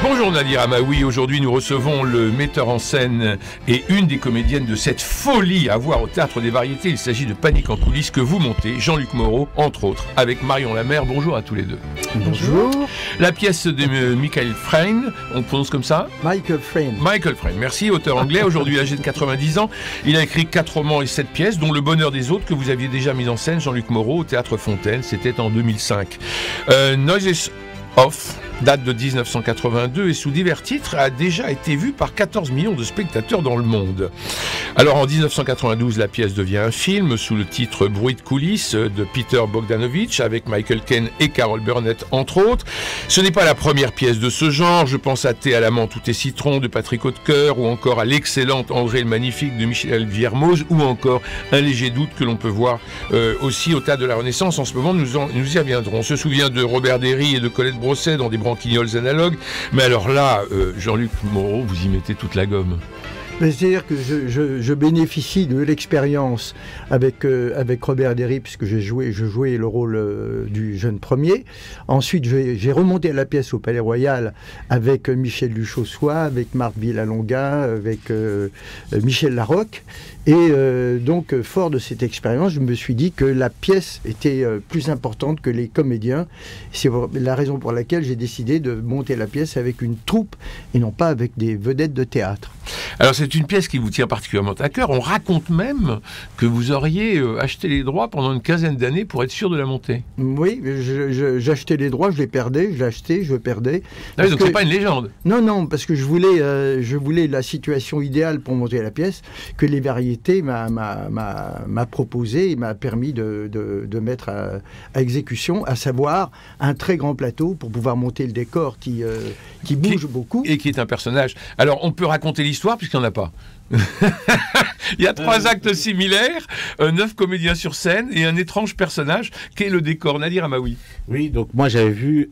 Bonjour Nadir Amaoui, aujourd'hui nous recevons le metteur en scène et une des comédiennes de cette folie à voir au Théâtre des Variétés. Il s'agit de Panique en coulisses que vous montez, Jean-Luc Moreau, entre autres, avec Marion Lamer. Bonjour à tous les deux. Bonjour. La pièce de Michael Frayn, on prononce comme ça ? Michael Frayn. Michael Frayn, merci, auteur anglais, aujourd'hui âgé de 90 ans. Il a écrit 4 romans et 7 pièces, dont Le Bonheur des autres, que vous aviez déjà mis en scène, Jean-Luc Moreau, au Théâtre Fontaine, c'était en 2005. Noises Off date de 1982 et sous divers titres a déjà été vu par 14 millions de spectateurs dans le monde. Alors en 1992, la pièce devient un film sous le titre Bruit de coulisses de Peter Bogdanovich avec Michael Caine et Carol Burnett entre autres. Ce n'est pas la première pièce de ce genre, je pense à Thé à l'amant tout est citron de Patrick Hautecoeur ou encore à l'excellente André le Magnifique de Michel Viermoz ou encore Un léger doute que l'on peut voir aussi au Théâtre de la Renaissance. En ce moment, nous y reviendrons. On se souvient de Robert Derry et de Colette Brosset dans des branquignoles analogues, mais alors là, Jean-Luc Moreau, vous y mettez toute la gomme. C'est-à-dire que je bénéficie de l'expérience avec Robert Derry, puisque je jouais le rôle du jeune premier. Ensuite, j'ai remonté la pièce au Palais Royal avec Michel Duchossois, avec Marthe Villalonga, avec Michel Larocque. Et donc, fort de cette expérience, je me suis dit que la pièce était plus importante que les comédiens. C'est la raison pour laquelle j'ai décidé de monter la pièce avec une troupe et non pas avec des vedettes de théâtre. Alors c'est une pièce qui vous tient particulièrement à cœur. On raconte même que vous auriez acheté les droits pendant une quinzaine d'années pour être sûr de la monter. Oui, j'achetais les droits, je les perdais, je l'achetais, je perdais. Ah oui, donc c'est pas une légende. Non, parce que je voulais la situation idéale pour monter la pièce que les variétés m'a proposé et m'a permis de mettre à exécution, à savoir un très grand plateau pour pouvoir monter le décor qui bouge beaucoup. Et qui est un personnage. Alors on peut raconter l'histoire puisqu'il n'y en a pas. Il y a 3 actes similaires, 9 comédiens sur scène et un étrange personnage qui est le décor. Nadir Amaoui. Oui, donc moi j'avais vu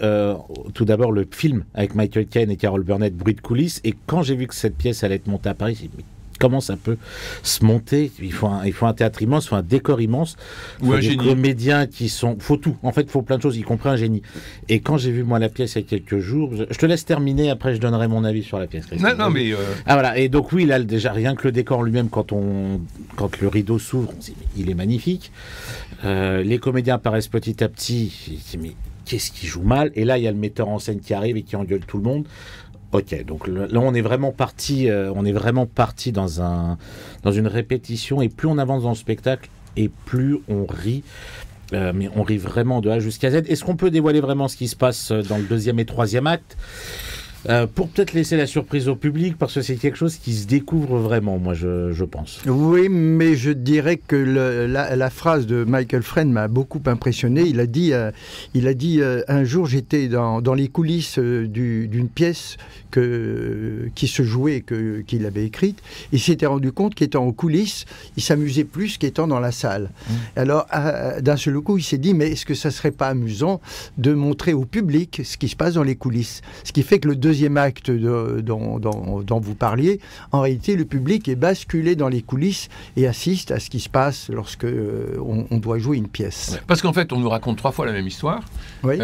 tout d'abord le film avec Michael Caine et Carol Burnett, Bruit de coulisses, et quand j'ai vu que cette pièce allait être montée à Paris, j'ai dit comment ça peut se monter? Il faut un théâtre immense, il faut un décor immense, il faut des comédiens qui sont... faut tout, en fait il faut plein de choses, y compris un génie. Et quand j'ai vu moi la pièce il y a quelques jours, je te laisse terminer, après je donnerai mon avis sur la pièce. Non mais... Ah voilà, et donc oui, là déjà rien que le décor lui-même, quand le rideau s'ouvre, on se dit, il est magnifique. Les comédiens apparaissent petit à petit, mais qu'est-ce qui joue mal? Et là il y a le metteur en scène qui arrive et qui engueule tout le monde. Ok, donc là on est vraiment parti dans une répétition, et plus on avance dans le spectacle et plus on rit. Mais on rit vraiment de A jusqu'à Z. Est-ce qu'on peut dévoiler vraiment ce qui se passe dans le 2e et 3e acte pour peut-être laisser la surprise au public, parce que c'est quelque chose qui se découvre vraiment, moi je pense. Oui, mais je dirais que la phrase de Michael Frayn m'a beaucoup impressionné. Il a dit un jour j'étais dans les coulisses d'une pièce qui se jouait, qu'il avait écrite. Il s'était rendu compte qu'étant en coulisses, il s'amusait plus qu'étant dans la salle. Alors d'un seul coup, il s'est dit, mais est-ce que ça serait pas amusant de montrer au public ce qui se passe dans les coulisses? Ce qui fait que le 2e acte dont vous parliez, en réalité, le public est basculé dans les coulisses et assiste à ce qui se passe lorsque on doit jouer une pièce. Parce qu'en fait, on nous raconte 3 fois la même histoire. Oui.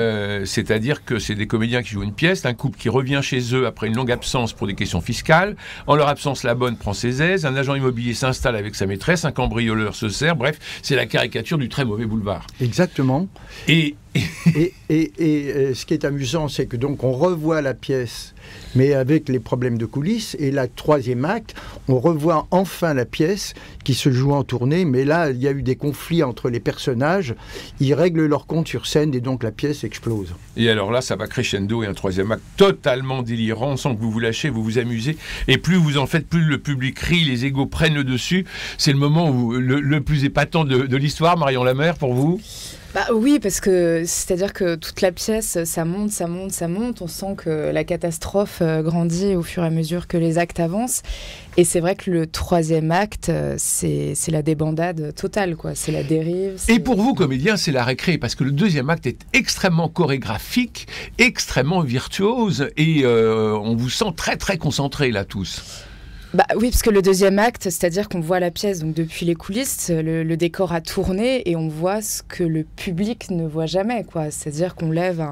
C'est-à-dire que c'est des comédiens qui jouent une pièce, un couple qui revient chez eux après une longue absence pour des questions fiscales. En leur absence, la bonne prend ses aises, un agent immobilier s'installe avec sa maîtresse, un cambrioleur se sert. Bref, c'est la caricature du très mauvais boulevard. Exactement. Et ce qui est amusant, c'est que donc on revoit la pièce, mais avec les problèmes de coulisses. Et là, 3e acte, on revoit enfin la pièce qui se joue en tournée, mais là, il y a eu des conflits entre les personnages. Ils règlent leur compte sur scène et donc la pièce explose. Et alors là, ça va crescendo et un 3e acte totalement délirant. On sent que vous vous lâchez, vous vous amusez. Et plus vous en faites, plus le public rit, les égos prennent le dessus. C'est le moment où le plus épatant de l'histoire, Marion Lamer, pour vous? Oui, parce que c'est-à-dire que toute la pièce, ça monte. On sent que la catastrophe grandit au fur et à mesure que les actes avancent. Et c'est vrai que le 3e acte, c'est la débandade totale, quoi. C'est la dérive. Et pour vous, comédien, c'est la récré, parce que le 2e acte est extrêmement chorégraphique, extrêmement virtuose, et on vous sent très très concentrés là tous. Bah oui, parce que le deuxième acte, c'est-à-dire qu'on voit la pièce donc depuis les coulisses, le décor a tourné et on voit ce que le public ne voit jamais, quoi. C'est-à-dire qu'on lève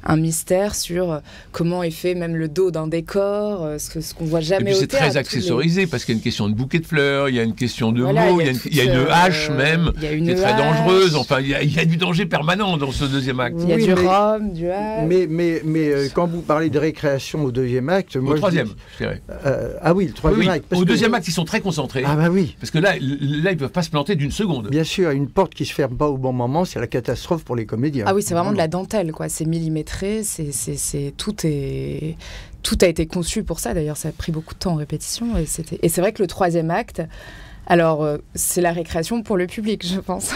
un mystère sur comment est fait même le dos d'un décor, ce qu'on voit jamais au théâtre. Et puis c'est très accessorisé parce qu'il y a une question de bouquet de fleurs, il y a une question de mots, il y a une hache même qui est très dangereuse. Enfin, il y a du danger permanent dans ce deuxième acte. Il y a du rhum, du hache. Mais quand vous parlez de récréation au deuxième acte, moi au troisième, je dirais. Ah oui, le troisième. Oui. Au deuxième acte, ils sont très concentrés. Ah bah oui. Parce que là, ils ne peuvent pas se planter d'une seconde. Bien sûr, une porte qui se ferme pas au bon moment, c'est la catastrophe pour les comédiens. Ah oui, c'est vraiment de la dentelle, quoi. C'est millimétré, tout a été conçu pour ça. D'ailleurs, ça a pris beaucoup de temps en répétition. Et c'est vrai que le troisième acte, alors c'est la récréation pour le public, je pense.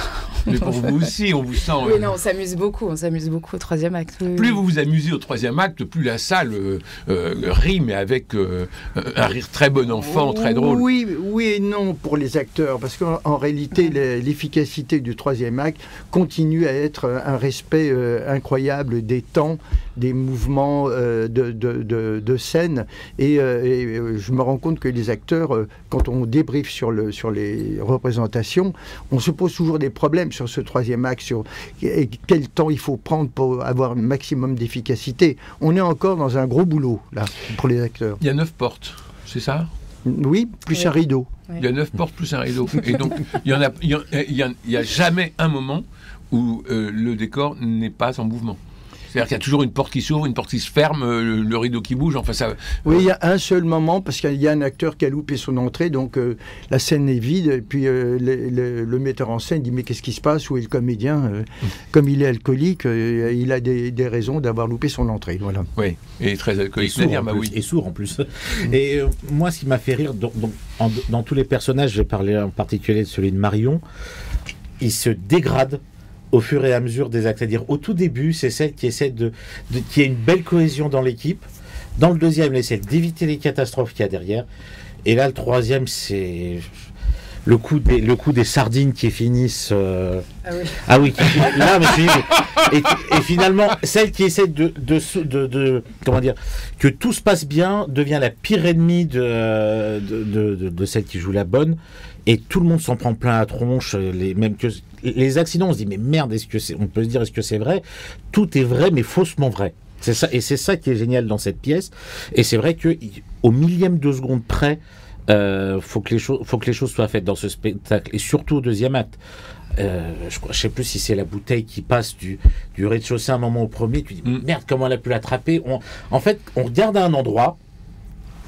Mais pour vous aussi, on vous sent... Oui, non, on s'amuse beaucoup au troisième acte. Oui, plus vous vous amusez au troisième acte, plus la salle rit, mais avec un rire très bon enfant, très drôle. Oui et non pour les acteurs, parce qu'en réalité, l'efficacité du troisième acte continue à être un respect incroyable des temps, des mouvements de scène. Et je me rends compte que les acteurs, quand on débriefe sur les représentations, on se pose toujours des problèmes sur ce troisième acte, sur quel temps il faut prendre pour avoir un maximum d'efficacité. On est encore dans un gros boulot, là, pour les acteurs. Il y a 9 portes, c'est ça ? Oui, plus un rideau. Oui. Il y a 9 portes plus un rideau. Et donc, il y a jamais un moment où le décor n'est pas en mouvement. C'est-à-dire qu'il y a toujours une porte qui s'ouvre, une porte qui se ferme, le rideau qui bouge. Enfin, ça. Oui, il y a un seul moment parce qu'il y a un acteur qui a loupé son entrée, donc la scène est vide. Et puis le metteur en scène dit mais qu'est-ce qui se passe ? Où est le comédien ? Comme il est alcoolique, il a des raisons d'avoir loupé son entrée. Voilà. Oui, et très alcoolique. Et sourd en plus. Et moi, ce qui m'a fait rire, dans tous les personnages, je vais parler en particulier de celui de Marion, il se dégrade au fur et à mesure des actes. C'est-à-dire, au tout début, c'est celle qui essaie qui a une belle cohésion dans l'équipe. Dans le deuxième, elle essaie d'éviter les catastrophes qu'il y a derrière. Et là, le troisième, c'est le coup des sardines qui finissent... Ah oui. Là, et finalement, celle qui essaie de comment dire, que tout se passe bien, devient la pire ennemie de celle qui joue la bonne. Et tout le monde s'en prend plein la tronche, même que les accidents, on se dit mais merde, on peut se dire est-ce que c'est vrai ? Tout est vrai, mais faussement vrai. C'est ça, et c'est ça qui est génial dans cette pièce. Et c'est vrai que au millième de seconde près, faut que les choses soient faites dans ce spectacle, et surtout au deuxième acte. Je sais plus si c'est la bouteille qui passe du rez-de-chaussée à un moment au premier. Tu dis merde, comment elle a pu l'attraper ? En fait, on regarde à un endroit.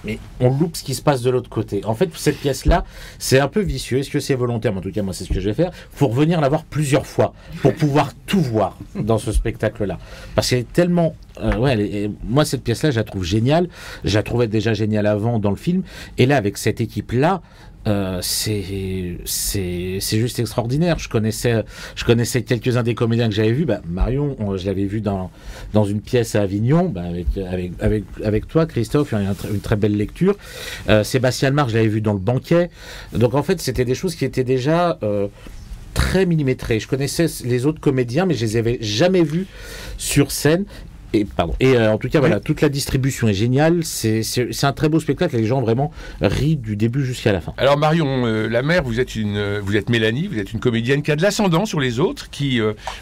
Mais on loupe ce qui se passe de l'autre côté. En fait, cette pièce-là, c'est un peu vicieux. Est-ce que c'est volontaire ? En tout cas, moi, c'est ce que je vais faire. Il faut revenir la voir plusieurs fois pour pouvoir tout voir dans ce spectacle-là. Parce qu'elle est tellement... moi, cette pièce-là, je la trouve géniale. Je la trouvais déjà géniale avant dans le film. Et là, avec cette équipe-là, c'est juste extraordinaire. Je connaissais quelques-uns des comédiens que j'avais vus. Marion, je l'avais vu dans une pièce à Avignon, avec toi, Christophe, une très belle lecture. Sébastien Marc, je l'avais vu dans Le Banquet. Donc en fait, c'était des choses qui étaient déjà très millimétrées. Je connaissais les autres comédiens, mais je les avais jamais vus sur scène. Et en tout cas, voilà, toute la distribution est géniale. C'est un très beau spectacle. Les gens vraiment rient du début jusqu'à la fin. Alors Marion Lamer, vous êtes Mélanie, vous êtes une comédienne qui a de l'ascendant sur les autres,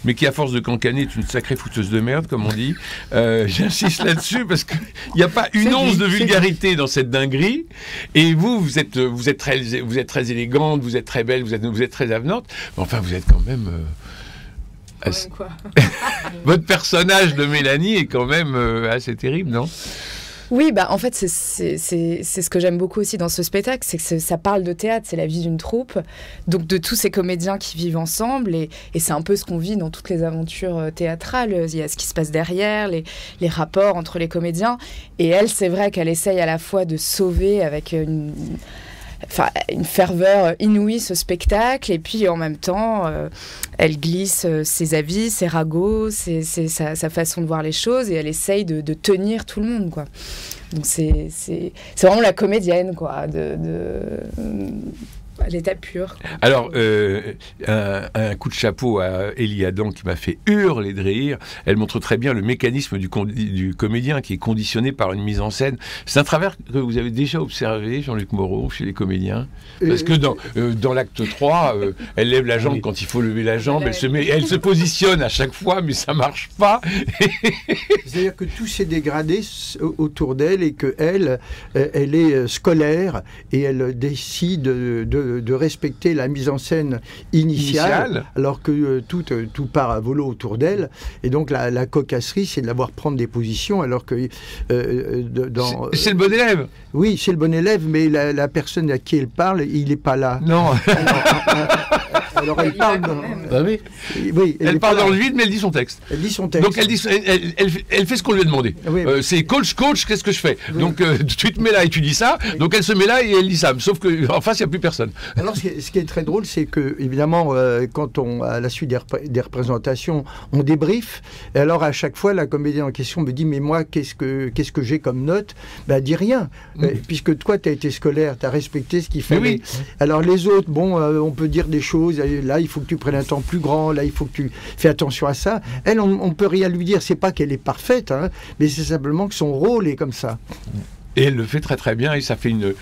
mais qui à force de cancaner est une sacrée fouteuse de merde, comme on dit. J'insiste là-dessus parce qu'il n'y a pas une once de vulgarité dans cette dinguerie. Et vous êtes très élégante, vous êtes très belle, vous êtes très avenante. Mais enfin, vous êtes quand même... quoi. Votre personnage de Mélanie est quand même assez terrible, non ? Oui, en fait, c'est ce que j'aime beaucoup aussi dans ce spectacle, c'est que ça parle de théâtre, c'est la vie d'une troupe, donc de tous ces comédiens qui vivent ensemble, et c'est un peu ce qu'on vit dans toutes les aventures théâtrales. Il y a ce qui se passe derrière, les rapports entre les comédiens, et elle, c'est vrai qu'elle essaye à la fois de sauver avec une ferveur inouïe ce spectacle, et puis en même temps elle glisse ses avis, ses ragots, sa façon de voir les choses, et elle essaye de tenir tout le monde, quoi. Donc c'est vraiment la comédienne, quoi, à l'état pur. Alors, un coup de chapeau à Élie Adam qui m'a fait hurler de rire. Elle montre très bien le mécanisme du comédien qui est conditionné par une mise en scène. C'est un travers que vous avez déjà observé, Jean-Luc Moreau, chez les comédiens. Parce que dans l'acte 3, elle lève la jambe quand il faut lever la jambe. Elle se positionne à chaque fois, mais ça marche pas. C'est-à-dire que tout s'est dégradé autour d'elle et qu'elle est scolaire et elle décide de respecter la mise en scène initiale. Alors que tout part à volo autour d'elle. Et donc la cocasserie, c'est de la voir prendre des positions alors que... c'est le bon élève. Oui, c'est le bon élève, mais la personne à qui elle parle, il n'est pas là. Non. Alors elle parle dans... Oui, elle parle dans le vide, mais elle dit son texte. Elle dit son texte. Donc elle fait ce qu'on lui a demandé. Oui. C'est coach, qu'est-ce que je fais? Oui. Donc tu te mets là et tu dis ça. Oui. Donc elle se met là et elle dit ça. Sauf qu'en face, il n'y a plus personne. Alors ce qui est très drôle, c'est que, évidemment, quand à la suite des représentations, on débriefe. Et alors à chaque fois, la comédienne en question me dit, mais moi, qu'est-ce que j'ai comme note? Ben, dis rien. Puisque toi, tu as été scolaire, tu as respecté ce qu'il fallait. Oui. Alors les autres, on peut dire des choses. Là, il faut que tu prennes un temps plus grand. Là, il faut que tu fais attention à ça. Elle, on peut rien lui dire. C'est pas qu'elle est parfaite, hein, mais c'est simplement que son rôle est comme ça. Et elle le fait très très bien et ça fait une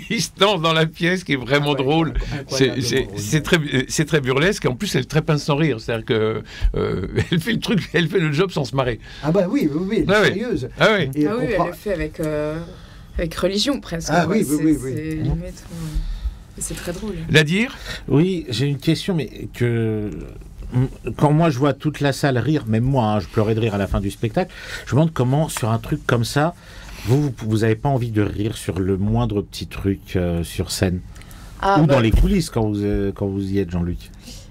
distance dans la pièce qui est vraiment drôle. C'est très burlesque et en plus elle est très pince sans rire. C'est-à-dire que elle fait le job sans se marrer. Ah bah oui, elle est sérieuse. Ah oui, elle le fait avec religion presque. Ah oui. C'est très drôle. Nadir ? Oui, j'ai une question, mais quand moi je vois toute la salle rire, même moi, je pleurais de rire à la fin du spectacle, je me demande comment, sur un truc comme ça, vous n'avez pas envie de rire sur le moindre petit truc sur scène ou dans les coulisses quand vous y êtes, Jean-Luc.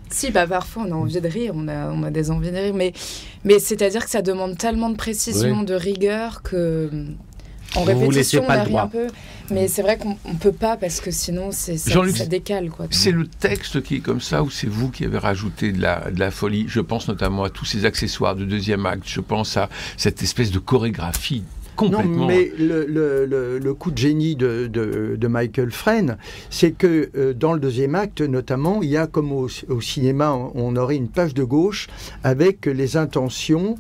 Si, parfois on a envie de rire, on a des envies de rire, mais c'est-à-dire que ça demande tellement de précision, de rigueur que... En répétition, on arrive un peu, mais c'est vrai qu'on ne peut pas parce que sinon ça décale. C'est le texte qui est comme ça ou c'est vous qui avez rajouté de la folie? Je pense notamment à tous ces accessoires de deuxième acte, je pense à cette espèce de chorégraphie. Complètement. Non, mais le coup de génie de Michael Frayn, c'est que dans le deuxième acte, notamment, il y a comme au cinéma, on aurait une page de gauche avec les intentions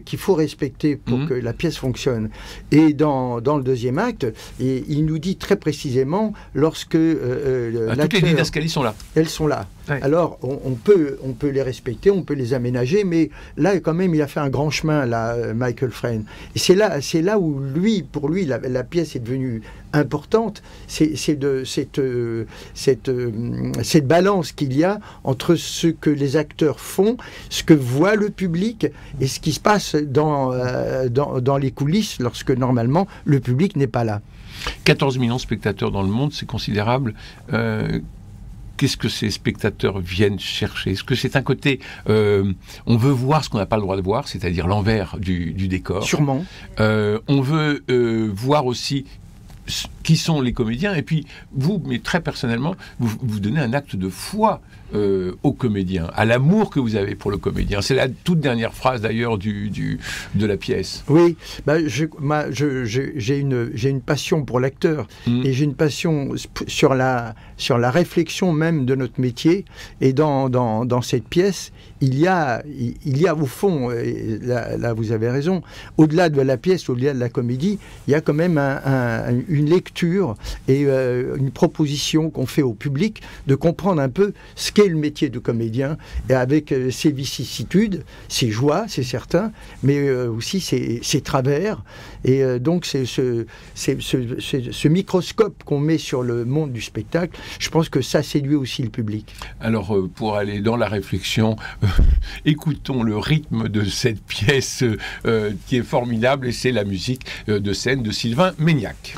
qu'il faut respecter pour que la pièce fonctionne. Et dans le deuxième acte, il nous dit très précisément lorsque toutes les didascalies sont là. Elles sont là. Ouais. Alors, on peut les respecter, on peut les aménager, mais là, quand même, il a fait un grand chemin, là, Michael Frayn. Et c'est là où, pour lui, la pièce est devenue importante. C'est cette balance qu'il y a entre ce que les acteurs font, ce que voit le public, et ce qui se passe dans les coulisses, lorsque, normalement, le public n'est pas là. 14 millions de spectateurs dans le monde, c'est considérable. Qu'est-ce que ces spectateurs viennent chercher? Est-ce que c'est un côté... on veut voir ce qu'on n'a pas le droit de voir, c'est-à-dire l'envers du décor. Sûrement. On veut voir aussi qui sont les comédiens. Et puis, vous, mais très personnellement, vous donnez un acte de foi aux comédiens, à l'amour que vous avez pour le comédien. C'est la toute dernière phrase, d'ailleurs, de la pièce. Oui, j'ai une passion pour l'acteur et j'ai une passion sur la réflexion même de notre métier. Et dans cette pièce, il y a au fond, là vous avez raison, au-delà de la pièce, au-delà de la comédie, il y a quand même une lecture et une proposition qu'on fait au public de comprendre un peu ce qu'est le métier de comédien, et avec ses vicissitudes, ses joies, c'est certain, mais aussi ses travers. Et donc c'est ce microscope qu'on met sur le monde du spectacle, je pense que ça séduit aussi le public. Alors pour aller dans la réflexion, écoutons le rythme de cette pièce qui est formidable, et c'est la musique de scène de Sylvain Maignac.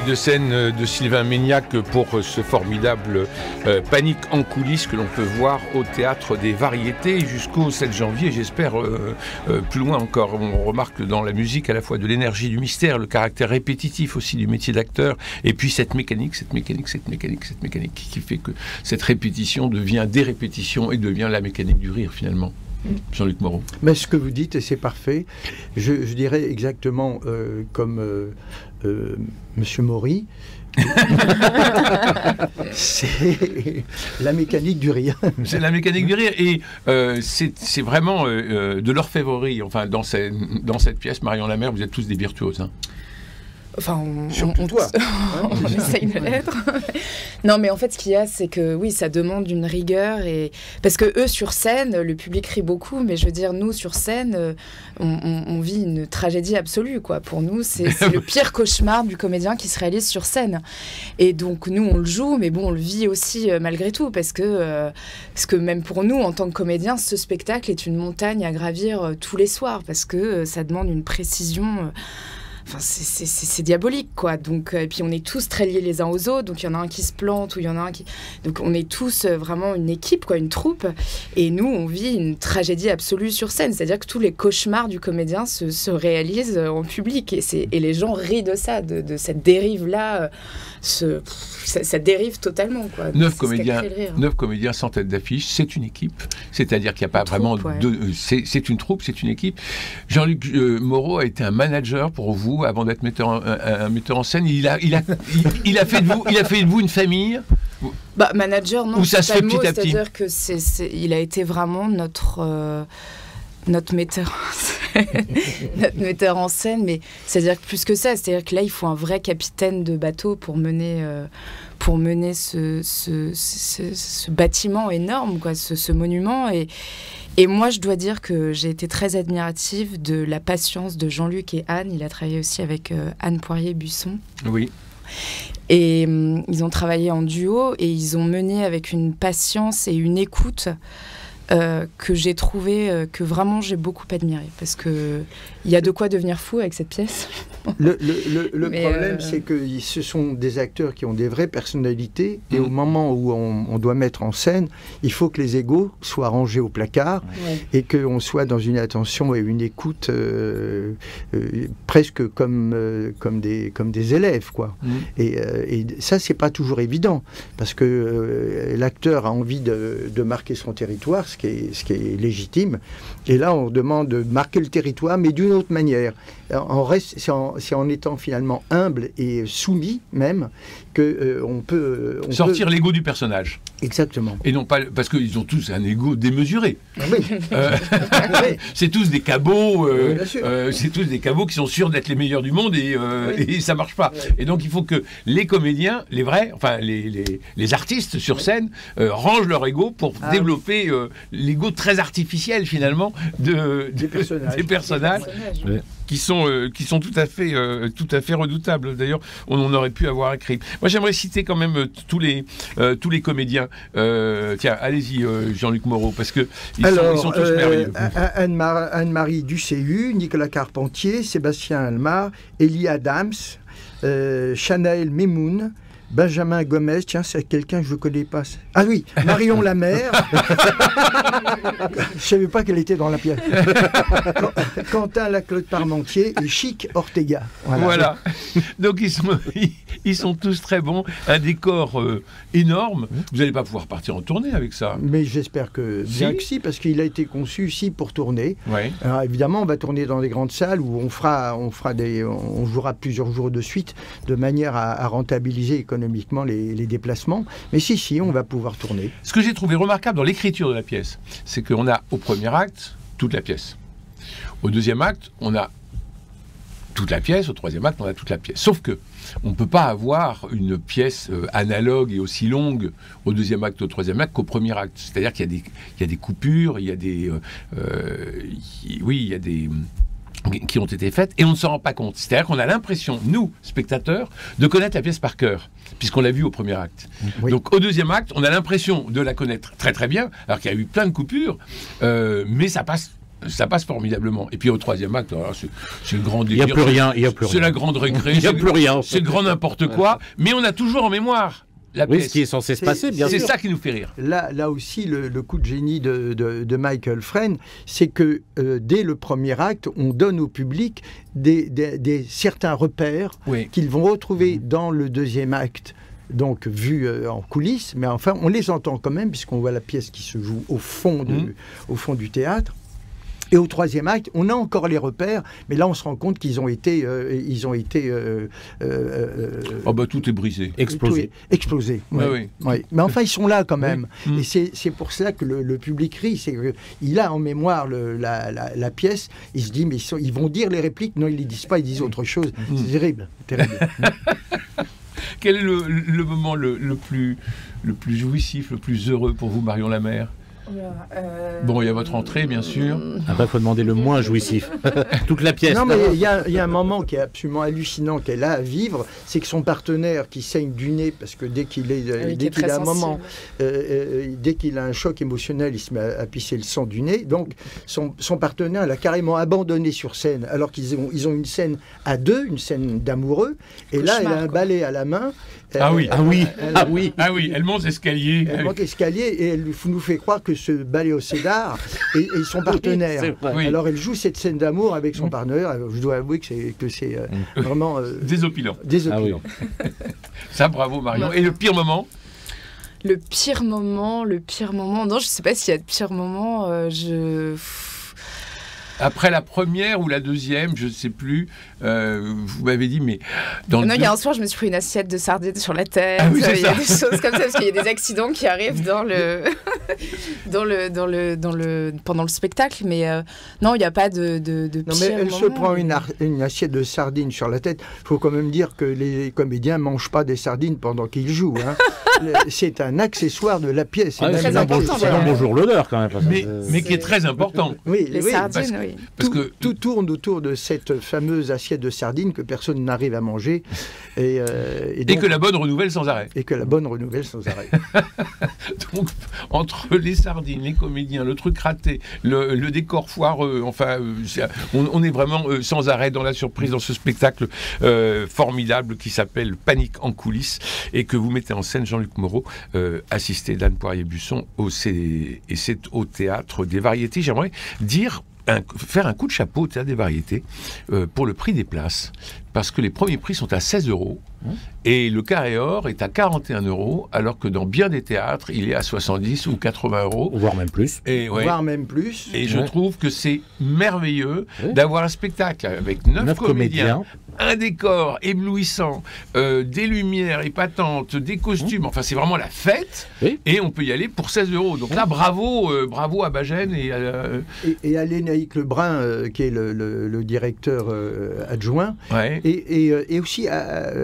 De scène de Sylvain Maignac pour ce formidable Panique en coulisses que l'on peut voir au Théâtre des Variétés jusqu'au 7 janvier, j'espère plus loin encore. On remarque dans la musique à la fois de l'énergie du mystère, le caractère répétitif aussi du métier d'acteur, et puis cette mécanique qui fait que cette répétition devient des répétitions et devient la mécanique du rire finalement. Jean-Luc Moreau. Mais ce que vous dites, et c'est parfait, je dirais exactement comme Monsieur Maury, c'est la mécanique du rire. C'est la mécanique du rire, et c'est vraiment de l'orfèvrerie. Enfin, dans cette pièce, Marion Lamer, vous êtes tous des virtuoses. Hein. Enfin, surtout toi. On essaye de l'être. Non, mais en fait, ce qu'il y a, c'est que oui, ça demande une rigueur. Parce que eux, sur scène, le public rit beaucoup, mais je veux dire, nous, sur scène, on vit une tragédie absolue, quoi. Pour nous, c'est le pire cauchemar du comédien qui se réalise sur scène. Et donc, nous, on le joue, mais bon, on le vit aussi malgré tout, parce que même pour nous, en tant que comédiens, ce spectacle est une montagne à gravir tous les soirs, parce que ça demande une précision... Enfin, c'est diabolique, quoi. Donc, et puis on est tous très liés les uns aux autres. Donc il y en a un qui se plante ou il y en a un qui... Donc on est tous vraiment une équipe, quoi, une troupe. Et nous, on vit une tragédie absolue sur scène. C'est-à-dire que tous les cauchemars du comédien se réalisent en public. Et les gens rient de ça, de cette dérive-là. Ça dérive totalement, quoi. 9 comédiens sans tête d'affiche, c'est une équipe. C'est-à-dire qu'il n'y a pas vraiment de... C'est une troupe, c'est une équipe. Jean-Luc Moreau a été un manager pour vous avant d'être un metteur en scène. Il a fait de vous une famille. Manager, non. Où ça se fait petit à petit. C'est-à-dire que il a été vraiment notre metteur en scène, mais c'est-à-dire que plus que ça, c'est-à-dire que là, il faut un vrai capitaine de bateau pour mener ce bâtiment énorme, quoi, ce monument. Et moi, je dois dire que j'ai été très admirative de la patience de Jean-Luc et Anne. Il a travaillé aussi avec Anne Poirier-Buisson. Oui. Et ils ont travaillé en duo et ils ont mené avec une patience et une écoute que j'ai trouvé, que vraiment j'ai beaucoup admiré, parce qu'il y a de quoi devenir fou avec cette pièce. Le problème, c'est que ce sont des acteurs qui ont des vraies personnalités, et au moment où on doit mettre en scène, il faut que les égos soient rangés au placard, et qu'on soit dans une attention et une écoute presque comme des élèves, quoi. Et ça, c'est pas toujours évident, parce que l'acteur a envie de marquer son territoire, ce qui est légitime, et là on demande de marquer le territoire, mais d'une autre manière. C'est en étant finalement humble et soumis même que on peut sortir l'ego du personnage. Exactement. Et non pas parce qu'ils ont tous un ego démesuré. Oui. C'est tous des cabots. C'est tous des cabots qui sont sûrs d'être les meilleurs du monde et ça marche pas. Et donc il faut que les comédiens, les vrais, enfin les artistes sur scène, rangent leur ego pour développer l'ego très artificiel finalement des personnages. Qui sont tout à fait redoutables. D'ailleurs, on en aurait pu avoir écrit. Moi, j'aimerais citer quand même tous les comédiens. Tiens, allez-y, Jean-Luc Moreau, parce que ils sont tous merveilleux. Anne-Marie Ducu, Nicolas Carpentier, Sébastien Almar, Elie Adams, Chanaël Memoun, Benjamin Gomez, tiens, c'est quelqu'un que je ne connais pas. Ah oui, Marion Lamer. Je ne savais pas qu'elle était dans la pièce. Quentin Laclotte Parmentier et Chic Ortega. Voilà. Donc ils sont tous très bons. Un décor énorme. Vous n'allez pas pouvoir partir en tournée avec ça. Mais j'espère que bien que si, parce qu'il a été conçu ici pour tourner. Ouais. Alors évidemment, on va tourner dans des grandes salles où on jouera plusieurs jours de suite, de manière à rentabiliser économiquement les déplacements. Mais si, on va pouvoir tourner. Ce que j'ai trouvé remarquable dans l'écriture de la pièce, c'est qu'on a au premier acte toute la pièce. Au deuxième acte, on a toute la pièce, au troisième acte, on a toute la pièce. Sauf que on ne peut pas avoir une pièce analogue et aussi longue au deuxième acte, au troisième acte qu'au premier acte. C'est-à-dire qu'il y a des coupures, il y a des qui ont été faites et on ne s'en rend pas compte. C'est-à-dire qu'on a l'impression, nous, spectateurs, de connaître la pièce par cœur, puisqu'on l'a vue au premier acte. Oui. Donc au deuxième acte, on a l'impression de la connaître très très bien, alors qu'il y a eu plein de coupures, mais ça passe formidablement. Et puis au troisième acte, alors, c'est le grand délire. Il n'y a plus rien. C'est la grande récré. Il n'y a plus rien. C'est le grand n'importe quoi, mais on a toujours en mémoire la pièce. Oui, ce qui est censé se passer, bien sûr. C'est ça qui nous fait rire. Là aussi, le coup de génie de Michael Frayn, c'est que dès le premier acte, on donne au public certains repères qu'ils vont retrouver dans le deuxième acte. Donc vu en coulisses, mais enfin on les entend quand même puisqu'on voit la pièce qui se joue au fond du théâtre. Et au troisième acte, on a encore les repères, mais là on se rend compte qu'ils ont été, tout est brisé, explosé. Ouais. Oui. Oui. Mais enfin ils sont là quand même, et c'est pour cela que le public rit, c'est qu'il a en mémoire la pièce. Il se dit mais ils vont dire les répliques, non ils les disent pas, ils disent autre chose. C'est terrible. Quel est le moment le plus jouissif, le plus heureux pour vous, Marion Lamer ? Bon, il y a votre entrée, bien sûr. Après, il faut demander le moins jouissif. Toute la pièce. Non, mais il y a un moment qui est absolument hallucinant qu'elle a à vivre, c'est que son partenaire qui saigne du nez, parce que dès qu'il a un moment, dès qu'il a un choc émotionnel, il se met à pisser le sang du nez. Donc, son partenaire l'a carrément abandonné sur scène, alors qu'ils ont une scène à deux, une scène d'amoureux. Et là, elle a un balai à la main. Elle monte l'escalier. Elle monte l'escalier et elle nous fait croire que ce balai au cédar est son partenaire. Alors elle joue cette scène d'amour avec son partenaire. Je dois avouer que c'est vraiment désopilant. Ça, bravo Marion. Et le pire moment ? Le pire moment, non, je ne sais pas s'il y a de pire moment. Après la première ou la deuxième, je ne sais plus, vous m'avez dit, mais... Non, il y a un soir, je me suis pris une assiette de sardines sur la tête. Ah oui, il y a des choses comme ça, parce qu'il y a des accidents qui arrivent pendant le spectacle. Mais non, il n'y a pas de pire Non, mais elle moment. se prend une assiette de sardines sur la tête. Il faut quand même dire que les comédiens ne mangent pas des sardines pendant qu'ils jouent. Hein. C'est un accessoire de la pièce. C'est très important. C'est un bonjour l'honneur, quand même. Mais qui est très important. Oui, les sardines, oui. Parce que tout tourne autour de cette fameuse assiette de sardines que personne n'arrive à manger. Et que la bonne renouvelle sans arrêt. Donc, entre les sardines, les comédiens, le truc raté, le décor foireux, enfin, on est vraiment sans arrêt dans la surprise, dans ce spectacle formidable qui s'appelle Panique en coulisses et que vous mettez en scène, Jean-Luc Moreau, assisté d'Anne Poirier-Busson, et c'est au Théâtre des Variétés. J'aimerais faire un coup de chapeau au Théâtre des Variétés pour le prix des places, parce que les premiers prix sont à 16 € et le carré or est à 41 €, alors que dans bien des théâtres, il est à 70 ou 80 €. Voire même plus. Voire même plus. Et je trouve que c'est merveilleux d'avoir un spectacle avec 9 comédiens, un décor éblouissant, des lumières épatantes, des costumes, enfin c'est vraiment la fête, et on peut y aller pour 16 €. Donc là, bravo à Bagène et à Lénaïque Lebrun, qui est le directeur adjoint, et aussi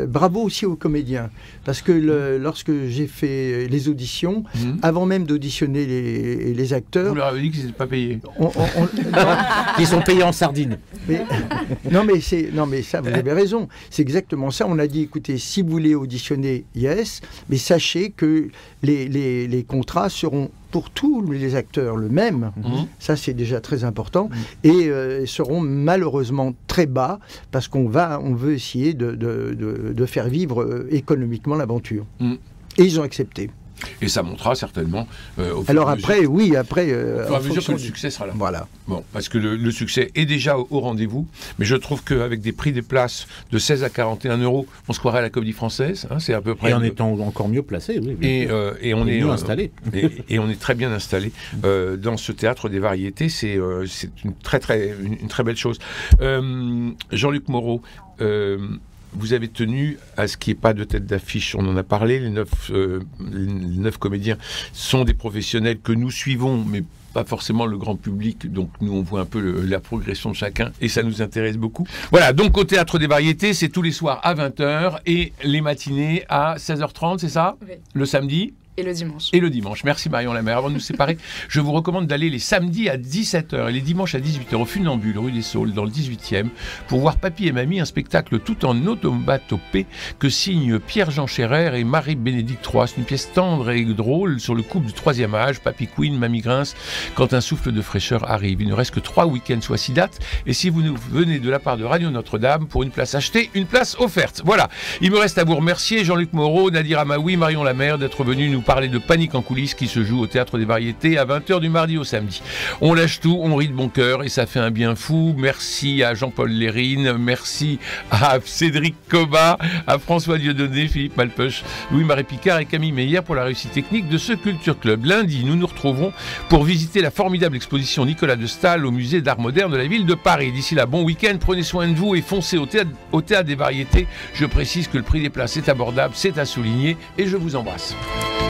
bravo aussi aux comédiens, parce que lorsque j'ai fait les auditions, avant même d'auditionner les acteurs, vous leur avez dit qu'ils n'étaient pas payés. Ils sont payés en sardines. Non mais ça vous avez raison, c'est exactement ça. On a dit écoutez, si vous voulez auditionner, mais sachez que les contrats seront pour tous les acteurs le même, ça c'est déjà très important, et seront malheureusement très bas, parce qu'on veut essayer de faire vivre économiquement l'aventure. Et ils ont accepté. Et ça montera certainement alors après, au fur et à mesure que le succès sera là. Voilà. Bon, parce que le succès est déjà au rendez-vous, mais je trouve qu'avec des prix des places de 16 à 41 €, on se croirait à la Comédie Française, c'est à peu près... Et en étant encore mieux placé, oui. Et on est mieux installé. et on est très bien installé dans ce Théâtre des Variétés, c'est une très belle chose. Jean-Luc Moreau, vous avez tenu à ce qu'il n'y ait pas de tête d'affiche. On en a parlé, les 9 comédiens sont des professionnels que nous suivons, mais pas forcément le grand public, donc nous on voit un peu la progression de chacun et ça nous intéresse beaucoup. Voilà, donc au Théâtre des Variétés, c'est tous les soirs à 20h et les matinées à 16h30, c'est ça? Oui. Le samedi? Et le dimanche. Et le dimanche. Merci Marion Lamère. Avant de nous séparer, je vous recommande d'aller les samedis à 17h et les dimanches à 18h au Funambule, rue des Saules, dans le 18e, pour voir Papy et Mamie, un spectacle tout en automatopée que signent Pierre-Jean Scherrer et Marie-Bénédicte Troyes. C'est une pièce tendre et drôle sur le couple du troisième âge, Papy Queen, Mamie Grince, quand un souffle de fraîcheur arrive. Il ne reste que 3 week-ends, soit 6 dates. Et si vous nous venez de la part de Radio Notre-Dame, pour une place achetée, une place offerte. Voilà. Il me reste à vous remercier, Jean-Luc Moreau, Nadir Amaoui, Marion Lamère, d'être venus nous parler de Panique en coulisses qui se joue au Théâtre des Variétés à 20h du mardi au samedi. On lâche tout, on rit de bon cœur et ça fait un bien fou. Merci à Jean-Paul Lérine, merci à Cédric Cobat, à François Dieudonné, Philippe Malpeuch, Louis-Marie Picard et Camille Meyer pour la réussite technique de ce Culture Club. Lundi, nous nous retrouverons pour visiter la formidable exposition Nicolas de Staël au musée d'art moderne de la ville de Paris. D'ici là, bon week-end, prenez soin de vous et foncez au Théâtre des Variétés. Je précise que le prix des places est abordable, c'est à souligner et je vous embrasse.